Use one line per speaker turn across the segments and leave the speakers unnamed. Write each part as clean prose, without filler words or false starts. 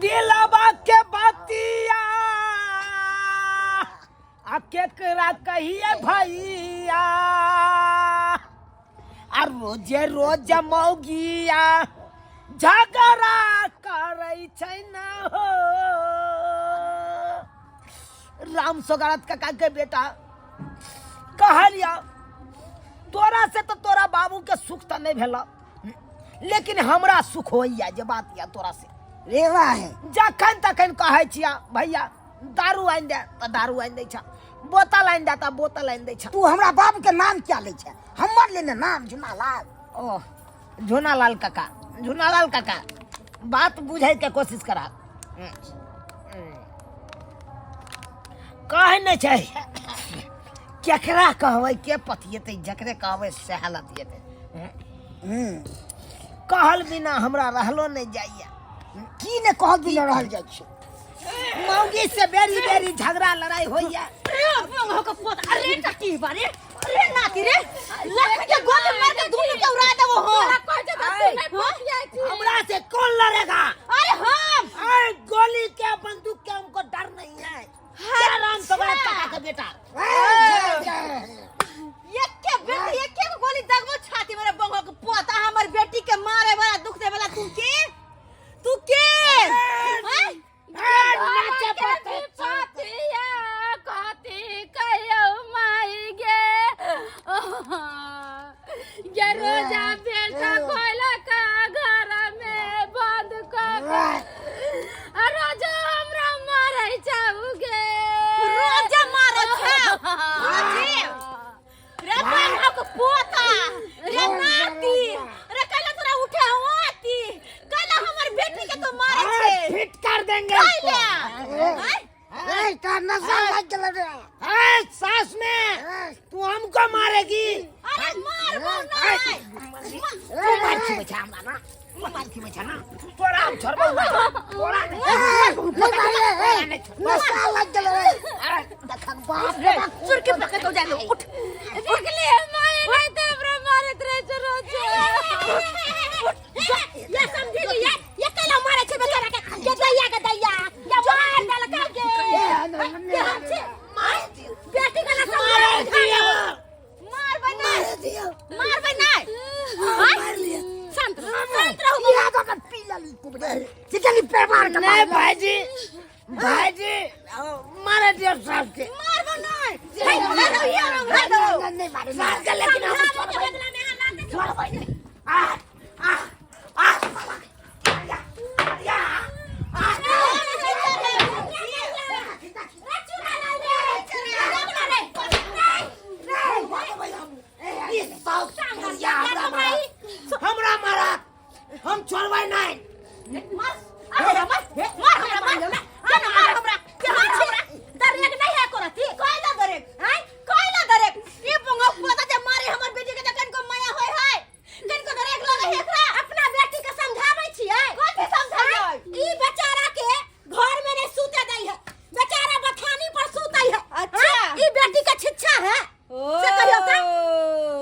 दिलवा के बतिया आ केकरा कहिए भैया आ रोजे रोज मौगिया झगड़ा करे छै ना हो। राम सोगरत काका के बेटा कहलिया तोरा से तो तोरा बाबू के सुख तो नहीं भेला, लेकिन हमरा सुख होइया जे बात या तोरा से
रेवा है।
जखन तखन कहै छिया भैया दारू आनि दे तो दारू आनि दै छ, बोतल आनि दे तो बोतल आनि दै छ।
तू हमरा बाप के नाम क्या ले छे? हमर लेने नाम झुनालाल।
ओ झुनालाल काका, झुनालाल काका बात बुझे के कोशिश करा। कहे नहीं छै केकरा कहबै के पतियेतै, जकरे कहबै से हालत येतै। कहल बिना हमरा रहलो नहीं जाइया।
की ने कह बिना रहल जाय छै?
मौगी से बेरी बेरी झगड़ा लड़ाई होइया।
अरे टकी बारे, अरे नाती रे लख के गोली मार के दुनु के उड़ा देबो हो।
हमरा से कौन लड़ेगा?
अरे हम
अरे गोली के बंदूक के हमको डर नहीं है। राम सोगरत काका के बेटा
एक के गोली दगबो छाती मेरे बंगो के पोता हमर बेटी के मारे वाला दुख दे वाला तू के हैं?
नाचे पड़ते
छातिया कहती कयो माई गे ये रोजा बेटा कोयला का घर में बंद कर रोजा हमरा मारै जाऊगे। रोजा मारै छै रे बंगो के पोता रे नाती रे कल तोरा उठे होती कल हमर बेटी के तो मारै छै।
फिट कर देंगे
ए का नशा लग गेल रे।
ए सास में तू हमको मारेगी?
अरे मारबो नहीं
मार की बचा हमरा ना, मार की बचा ना, तोरा हम छोड़बो ना, तोरा
नहीं नशा लग गेल रे।
देखन बाप रे
सुर के पकड़ हो जाए उठ निकले मारे नहीं तो हमरा मारत रहे छ रोज ये समझी लिया ये कला मारे छ बेचारा के ये दैया के दैया ये मार डाल कर के मार दियो बेटी का ना मार बना मार लिया शांत रहो
या तो कर पी ली कुबड़े चिकनी पे मार के
नहीं भाईजी मारे दियो सास के
मार बना
नहीं मारे
सास के, लेकिन हम छोड़बो नहीं। हमरा मारा हम छोड़बै नहीं।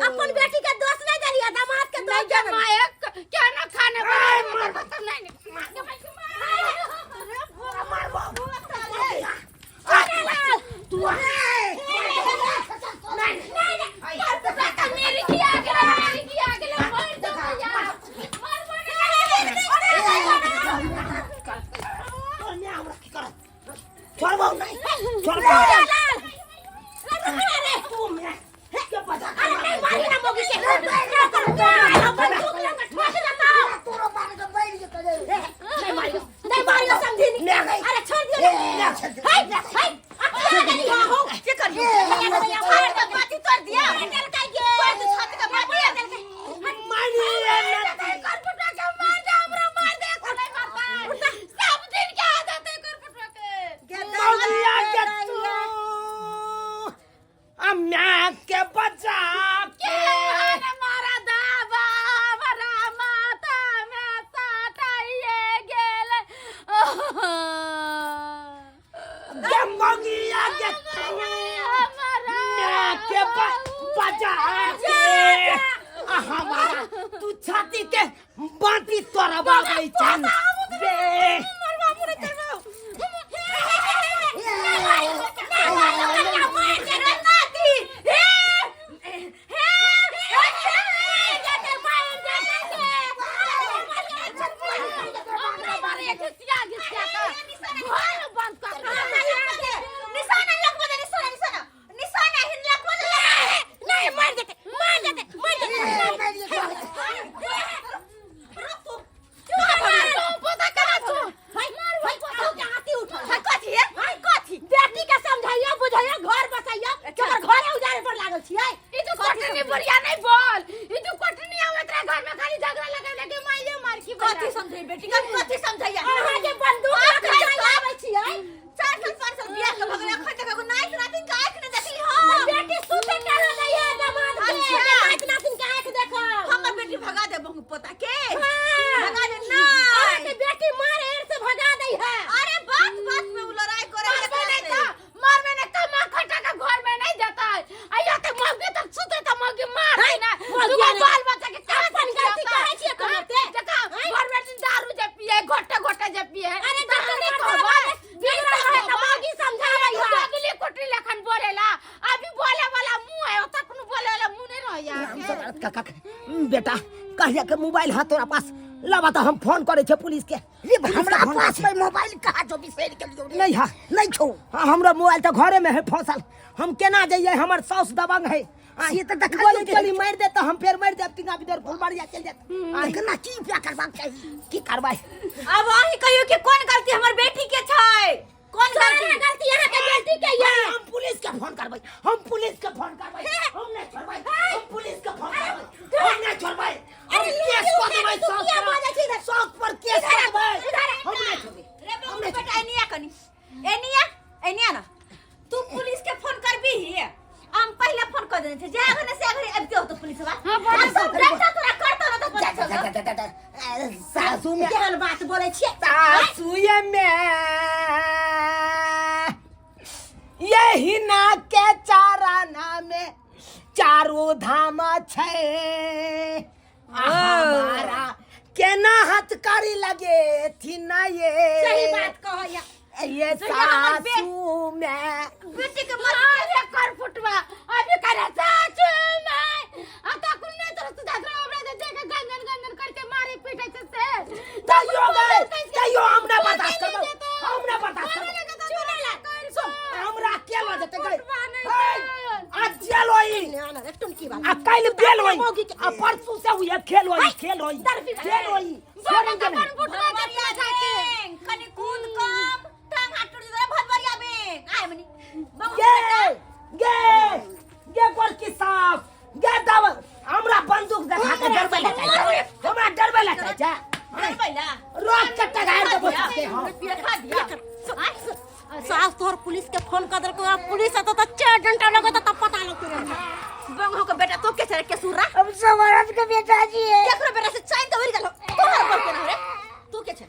अपन बेटी के दोष नहीं दरिया दामाद के दोष दे माया क्या ना खाने बना नहीं तू मेरी की आगे मार दो यार
छोड़बो नहीं, छोड़बो के बचा के
मारा दावा मारा माता में साटाइए गेल
गमगिया के बचा के हमारा तू छाती के बाती तोरा बाबै छन बे
घिसिया घिसिया कर घर बंद कर
निशाना लगवा दे निशाना हिन लगवा दे नहीं मार देते
पता करा तू
कथी बेटी के समझाइयो बुझाइयो घर बसाइयो केकर घरे उजारे पर लागल छियै
ई तू कटनी बुढ़िया नहीं बोल ई तू कटनी आवत रहे घर में खाली झगड़ा लगे लगे माइये मार की
कथी समझाइ बेटी के कथी समझाइया
अहाँ जे बंदूक
लेके आबै छियै 4-5 बियाह के भगले खट के नाइट रातिन के आंख न देखली हो
बेटी सुते करा नहीं है दामाद के नाइट नातिन के आंख देखो
हमर बेटी भगा दे बहु पोता के
भगा
दे ना
अरे बेटी मारे एर से भगा दई है
अरे बात में वो लड़ाई करे
मार में ने कमा खटा का घर में नहीं जाता है आया ते मौगी तक सुते त मौगी मार है ना तू बाल बच्चा के अपन गलती कहै छियै कहते देखा घर में दारू जे पिए घोटे जे पिए अरे दारू कहबा बिगड़ा है त मौगी समझावे है अगली कोटरी लखन बोलेला अभी बोले वाला मुंह है तक नु बोले वाला मुंह नहीं रह यार
काका बेटा कहिया के मोबाइल हाथ तोरा पास लावा तो हम फोन करे छे पुलिस के
रे हमरा पास में मोबाइल कहाँ जो बिसैर के लियो
नहीं है
नहीं छौ
हाँ, हमरा मोबाइल तो घरे में है फसल हम केना जाइए हमर साउस दबंग है
ये तो देखा
गोली चली मार दे तो हम फिर मार दे तिंगा बिदर फुलबाड़िया चल जात
केना की क्या करबाक चाहिए
की करबाई
अब वही कहियो कि कौन गलती हमर बेटी के छै कौन
गलती यहाँ के गलती के ये
हम पुलिस के फोन करबै हम पुलिस के फोन करबै हम नहीं छोड़बै हम पुलिस के फोन करबै हम नहीं छोड़बै हम केस कर देबै शौक पर केस करबै हम नहीं छोड़बै
रे बेटा एनिया ना तू पुलिस के फोन करबी हम पहले फोन कर देने थे जे अगर से अगर अब तो पुलिसवा
हां बोल
बेटा तोरा करतो ना तो पता
सासू में
केहन बात बोले छियै
सासुए में यही ना के चाराना में चारों धाम छै हमारा केना हाथ करी लगे थी ना ये
सही बात कहो या
ये सासू में
बेटी के
मारे कर फुटवा अभी करे सासू में आता कुल ने तो दादरा हमरा दे के गंगन करके मारे पीटे से
तैयो हमरा बर्दाश्त करबो हमरा बर्दाश्त करबो हमरा के ल जते गई आज जेल होई
टुनकी वाला
आ काल बेल होई आ परसू से हुए खेल होई खेल होई
बड़ा कपन फुटवा दे जाके
कनी कूद कम टांग हाथ टूट जरा बहुत बढ़िया बे आय मनी
गे गोरकी साहब गे दाव हमरा बंदूक देखा के डरबे लगै हमरा डरबे लगै छै
पहिला
रोक चट्टा गाड़ दे बोलते हां
देखा दिया
सास तोहर पुलिस के फोन कर दर को पुलिस आता तो 4 घंटा लगता तब पता लगते रहे
बंगो के बेटा तो के छरे के सुरा
अब समाज के बेटा जी है
केकरो बेटा से चाइन तो वरी गलो तोहर पर के ना रे तू के छे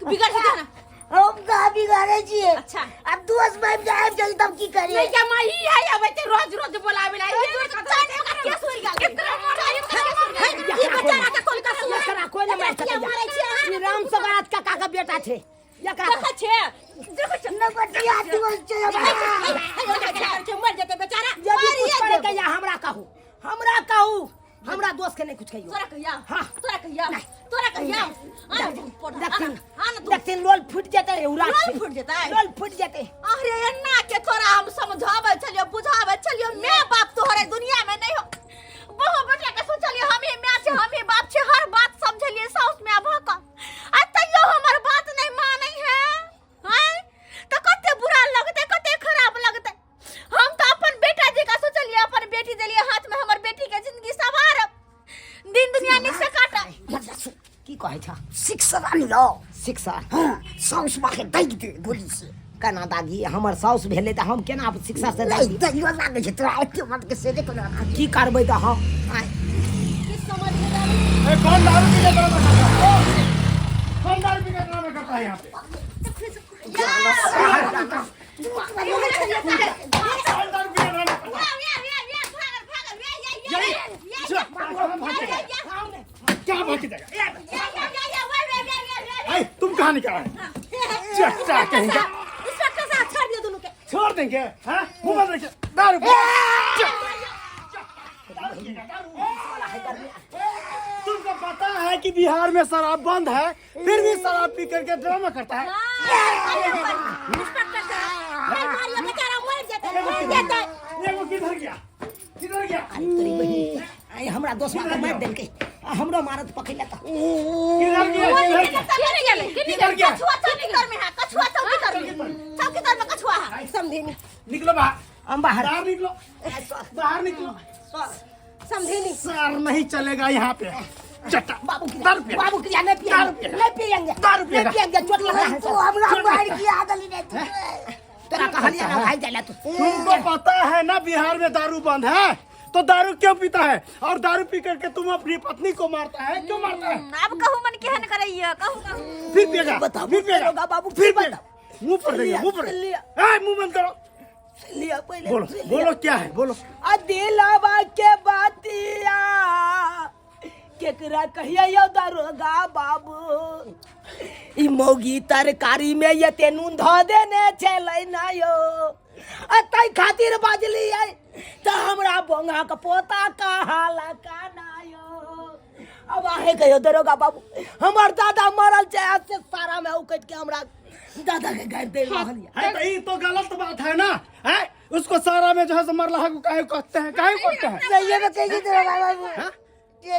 बिगड़ के ना
हम का बिगाड़े जी
अच्छा
अब दोस्त भाई जाए जाई तब की करिए
नहीं क्या माई है अब ते रोज बोलावे ला
चाइन के सुरी गल
ये बेचारा का कौन का
एकरा कोई नहीं मार सकै ई राम सगरात काका का बेटा छै एकरा
देखा छे देखो छे
न बटिया दिवस चले
मर जेते बेचारा
जब भी कुछ करे के या हमरा कहू हमरा दोस्त के नहीं कुछ कहियो
तोरा कहिया
हां
तोरा कहिया
देखतिन लोल फुट जेते उरा
लोल फुट जेतै
लोल फुट जेते
अरे अन्ना के तोरा हम समझावे चलियो बुझावे चलियो मैं बाप तोहरे दुनिया में नहीं हो बहु बेटा के सोचलियो हम ही मां छे हम ही बाप छे हर बात समझलिए साउस में अब का आ तइयो हमर बात नहीं मानै है हैं तो कते बुरा लगते कते खराब लगते हम तो अपन बेटा जी का सोचलिए अपन बेटी देलिए हाथ में हमर बेटी के जिंदगी सवार दिन दुनिया निक से काटा
की कहै छ
शिक्षा लो
शिक्षा
हां साउस माके दैग दे गोली से
केना दागी हमर साउस भेले त हम केना शिक्षा से
नहीं
दागी
दैग लागे छै तोरा एते मत के से देखो ना
की करबै त हम
किस समझ में दारू
कौन दारू पी के काम करता है? कौन दारू पी के काम करता है यहाँ पे? कौन दारू पी के काम करता है? यही चल, क्या भाग के जाएगा? ऐ, तुम कहाँ निकल आए? चट्टा कहेंगे छोड़ देंगे हाँ मुँह बंद रखिए दारू तुमको पता है कि बिहार में शराब बंद है, फिर भी शराब पी करके ड्रामा करता है। ये वो किधर गया? किधर गया?
अरे तोरी बहिन, आई हमरा दोस्तवा के मार देलकै, हमरो मारत पकड़ लेता।
किधर गया? किधर गया? किधर गया?
चौकीदार में है, कछुआ चौकीदार में। चौकीदार में कछुआ है।
समझी नहीं,
निकलो बाहर,
हम बाहर
बाहर निकलो, बाहर निकलो।
समझी नहीं।
सर नहीं चलेगा यहाँ पे। चट्टा
बाबू की
दारू पिएगा।
बाबू की नहीं पिएंगे, नहीं पिएंगे,
दारू पिएगा।
नहीं पिएंगे, चोट लग रहा है।
तू हमरा मार की आदल ही नहीं
तेरा कहानियां ना भाई जाला तू।
तुमको पता है ना बिहार में दारू बंद है, तो दारू क्यों पीता है? और दारू पी करके तुम अपनी पत्नी को मारता है, क्यों मारता है?
अब कहूँ मन केहन करैया, कहूँ
फिर पिएगा,
बताओ,
फिर पिएगा
बाबू,
फिर
फिर
पिएगा। मुंह पर देगा, मुंह पर।
लिया।
मुंह बंद करो।
लिया पहले
बोलो, बोलो क्या है, बोलो।
दिलवा के बातिया केकरा कहिया यो दरोगा बाबू, ई मौगी तरकारी में ये ते नून धो देने चलै ना यो, तै खातिर बाजली है त हमरा बोंगा के पोता कहाला का ना यो। अब आहे कहियो दरोगा बाबू, हमर दादा मरल छै, आज से सारा में उकट के हमरा दादा के गाड़ दे रहल
है तो ये तो गलत बात है ना, है? उसको सारा में जो है मरला को काहे कहते हैं, काहे कहते हैं?
ये बताइए तेरा बाबू
हाँ?
ये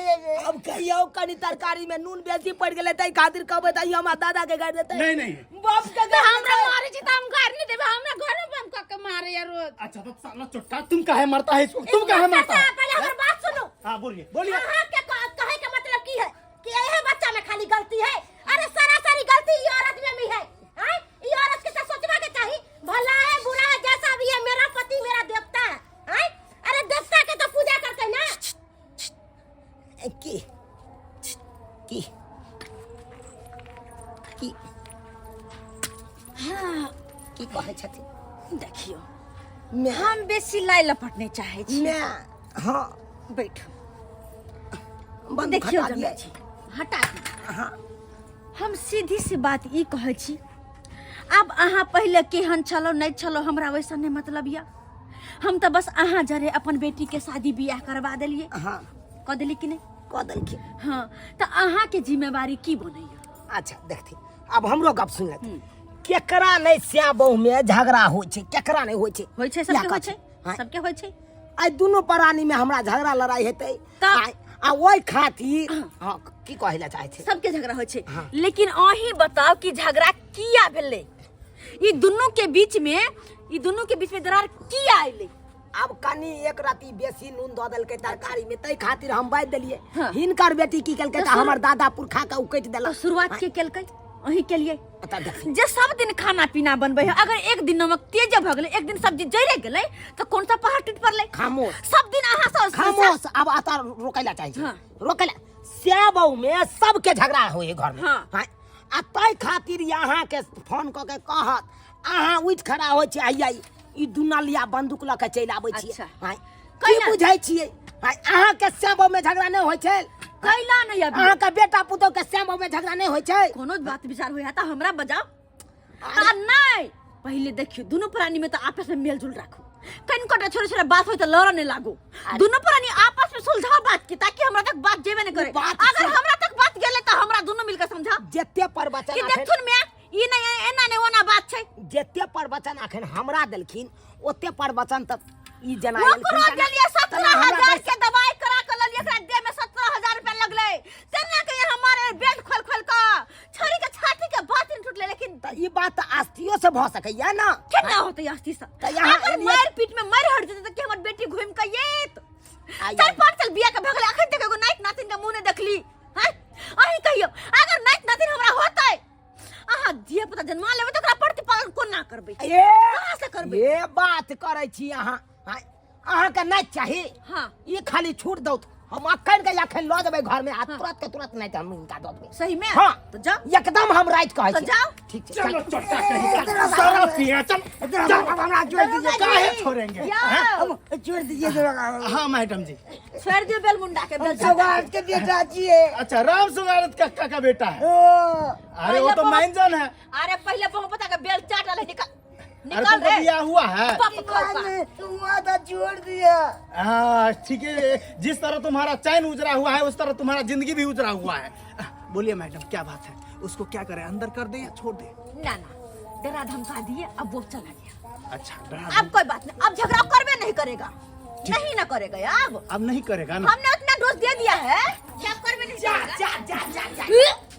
अब कहियो कनी तरकारी में नून बेसी पड़ गेलै तै खातिर कहबै त हमरा दादा के गाड़ देतै।
नहीं नहीं।
बाप के गाड़
हमरा मारे छी त हम घर नहीं देबे, हमरा घर में बंद क के मारे या रोज।
अच्छा तो साला चुट्टा, तुम काहे मारता है इसको? तुम काहे मारता है?
पहले हमर बात सुनो।
हाँ बोलिए, बोलिए।
अहाँ के कहे के मतलब की है कि यही बच्चा में खाली गलती है? अरे सरासरी गलती ये औरत में भी है। हैं? ये औरत के तो सोचवा के चाहिए, भला है बुरा है जैसा भी है, मेरा पति मेरा देवता है। हैं? अरे देवता के तो पूजा करते ना।
की की की
हाँ,
की कहै छथिन?
देखियो
मैं
हम बेसी लाई लपटने चाहे छी।
मैं हाँ
बैठो,
बंद
देखियो
हटा दिया
जमाई जी, हटा दी।
हाँ
हम सीधी सी बात ई कहै छी, अब अहाँ पहले केहन छलो नहीं छलो हमरा वैसा नहीं मतलब या। हम तो बस अहाँ जरे अपन बेटी के शादी बियाह करवा देलिए,
हाँ
कह देली कि नहीं?
कह देलखिन।
हाँ, तो अहाँ के जिम्मेवारी की बनैया?
अच्छा देखती, अब हमरो गप सुन ले। केकरा नहीं स्या बहु में झगड़ा होय छै, केकरा नहीं होय छै?
होय छै,
या
सबके होय
कथी?
छै,
हाँ?
सबके होय छै।
आई दुनो प्राणी में हमरा झगड़ा लड़ाई हेतै
तऽ-
आ ओइ खातिर हाँ की कहै ला चाहै छै?
सबके झगड़ा होय छै,
हाँ।
लेकिन अहीं बताओ कि झगड़ा किया भेलै? ई दुनू के बीच में दरार किया आइले?
अब कनी एक राती बेसी नून दऽ देलकै तरकारी में, तै खातिर हम बाजि देलियै।
हाँ।
हिनकर बेटी की केलकै त हमर दादा पुरखा के उकटि
तो
देलक।
शुरुआत के केलकै? अहीं के लिए
पता देखी
जे सब दिन खाना पीना बनबै है, अगर एक दिन नमक तेज भ गेलै, एक दिन सब्जी जइरे गेलै, तो कौन सा पहाड़ टूट पड़लै?
खामोश
सब दिन अहाँ सब
खामोश। अब आता रोकैला चाहै छै,
हाँ।
रोकैला। स्या बहु में सबके झगड़ा होय घर में।
हाँ।
हाँ। आ तै खातिर यहाँ के फोन क के कहत, अहाँ उठ खड़ा होय छै, आइया ई दुनालिया बंदूक ल के चलि आबै छियै।
अच्छा।
हाँ। की
कैला?
बुझै छियै? हाँ, अहाँ के स्या बहु में झगड़ा नहीं होय छै?
कैला नहीं अभी
अहाँ के बेटा पुतोह के स्या बहु में झगड़ा नहीं होय छै?
कोनो बात विचार होया त हमरा बजाओ। ता नहीं, पहले देखियो दोनों प्राणी में तो आपस में मेल जोल राखो, कनकटा छोटे छोटे बात होय तो लड़ नहीं लागो। दोनों प्राणी आपस में सुलझाओ बात की, ताकि हमरा तक बात जेबे नहीं करे।
बात
अगर
सुन-
हमरा तक बात गेले तो हमरा दोनों मिलकर समझा
जेते प्रवचन
कि
अखन
देखथुन में ई नहीं एना नहीं ओना बात छै।
जेते प्रवचन अखन हमरा देलखिन, ओते प्रवचन त ई जना
वो करो गेलिए 17,000 के दवाई करा के ललिए, एकरा देह में 17,000 रुपया लगले। तेना के हमारे बेल्ट खोल खोल का छोरी के छाती के बात नहीं टूटले, लेकिन
ई बात आस्तियो से भ सकैया ना।
केना होते आस्ती सा?
तो यहाँ
अगर
एलिए-
मार पीट में मर हट जते कि हमर बेटी घूम के येत
आइए।
4-5 साल बिया के भगले, अखन तक एगो नाइत नातिन के मुंह ने देखली। हैं? अहीं कहियो अगर नाइत नातिन हमरा होतै, अहाँ दिए पता जन्मा लेबै त ओकरा प्रतिपालन कोना करबै?
ए
कहाँ से करबै?
ये बात करै छी अहाँ। अहाँ के नहीं चाही?
हाँ।
ई खाली छूट दौ, हम अखन के अखन ल जेबै घर में, आ तुरंत के तुरंत नहीं त हम इनका दऽ देबै।
सही में?
हाँ।
तो जाओ।
एकदम हम राइट कहै
तो
छी।
जाओ।
ठीक छै
चलो
चल।
चट्टा कहीं सारा पिया, चल चल।
हमरा छोड़ दीजिए,
काहे छोड़ेंगे?
जाओ।
छोड़ दीजिए दरोगा।
हाँ मैडम जी।
छोड़ दियो बेल मुंडा के बेल
सौगात के बेटा जिए।
अच्छा, राम सुगारत का बेटा है?
ओ
अरे वो तो मैंजन है।
अरे पहले बहु पता के बेल चाट ले, निकाल
अरे
निकाल
तुमको
रे
ब्याह हुआ है?
बाप खोल
मैंने वादा छोड़ दिया।
हाँ ठीक है, जिस तरह तुम्हारा चैन उजरा हुआ है उस तरह तुम्हारा जिंदगी भी उजरा हुआ है। बोलिए मैडम क्या बात है, उसको क्या करें, अंदर कर दे या छोड़ दे?
ना डरा धमका दिए, अब वो चला गया।
अच्छा डरा
अब कोई बात नहीं, अब झगड़ा करबे नहीं करेगा, नहीं ना करेगा यार।
अब नहीं करेगा ना?
हमने उतना डोज दे दिया है, क्या करबे नहीं करेगा।
जा जा जा जा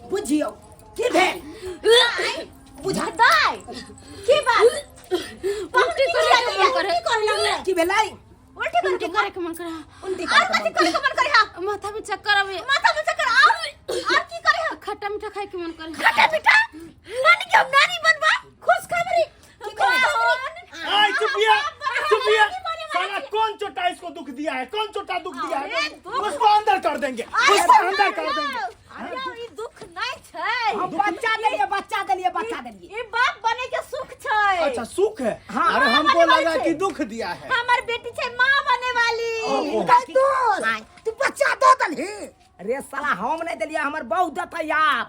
बुझियो की भेल
बुझा दाई की बात
उल्टी करे के मन करे
की भेलाई
उल्टी
करे के मन करे
उल्टी
और कथि करे के मन करे हा
माथा में चक्कर आवे
माथा में चक्कर और की करे हा
खट्टा मीठा खाए के मन करे
खट्टा मीठा नानी के हम नानी बनबा खुश खबरी
आय चुपिया चुपिया, साला कौन चोटा इसको दुख दिया है, कौन चोटा दुख दिया है?
अरे दुख-
उसको अंदर कर देंगे, उसको अंदर कर देंगे।
अरे ई दुख नहीं छै,
हम बच्चा देलिए बच्चा देलिए बच्चा देलिए
ई बाप बने के सुख छै।
अच्छा सुख है?
हाँ,
अरे
हाँ,
हमको
वाली
लगा
बात
कि
है।
दुख दिया है।
हमार बेटी छै मां बने वाली।
इनका दोस्त तू बच्चा दो तनी।
रे साला हम नहीं देलिए, हमर बहू देता यार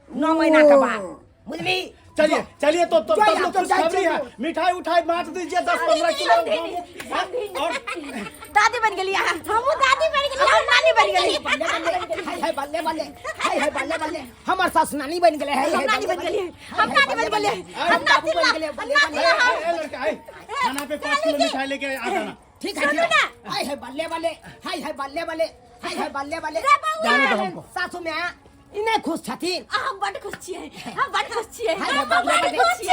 9 महीना के बाद बुझली।
चलिए चलिए तो
जो
तब
यहाँ
तो
तो
कुछ
जाए
खबरी है,
चलो।
मिठाई उठाई बांट दीजिए 10-15 किलो। और
दादी बन गेली हम दादी बन गेली, हम नानी बन गेली।
हाय हाय बल्ले बल्ले हाय हाय बल्ले बल्ले हमर सास नानी बन गेले है,
हम नानी बन गेली, हम नानी बन गेली, हम
बाबू
नानी
बन गेले बल्ले बल्ले।
ए लड़का आए, खाना पे 5 किलो मिठाई लेके आ जाना।
ठीक है
सुनो ना।
हाय हाय बल्ले बल्ले हाय हाय बल्ले बल्ले हाय हाय बल्ले बल्ले
जाने दो हमको।
सासू में इन्हें खुश छथिन।
हम बड़ खुश छियै, हम बड़ खुश छियै,
हाय हाय
हम
बल्ले
बड़
बल्ले
खुश छियै।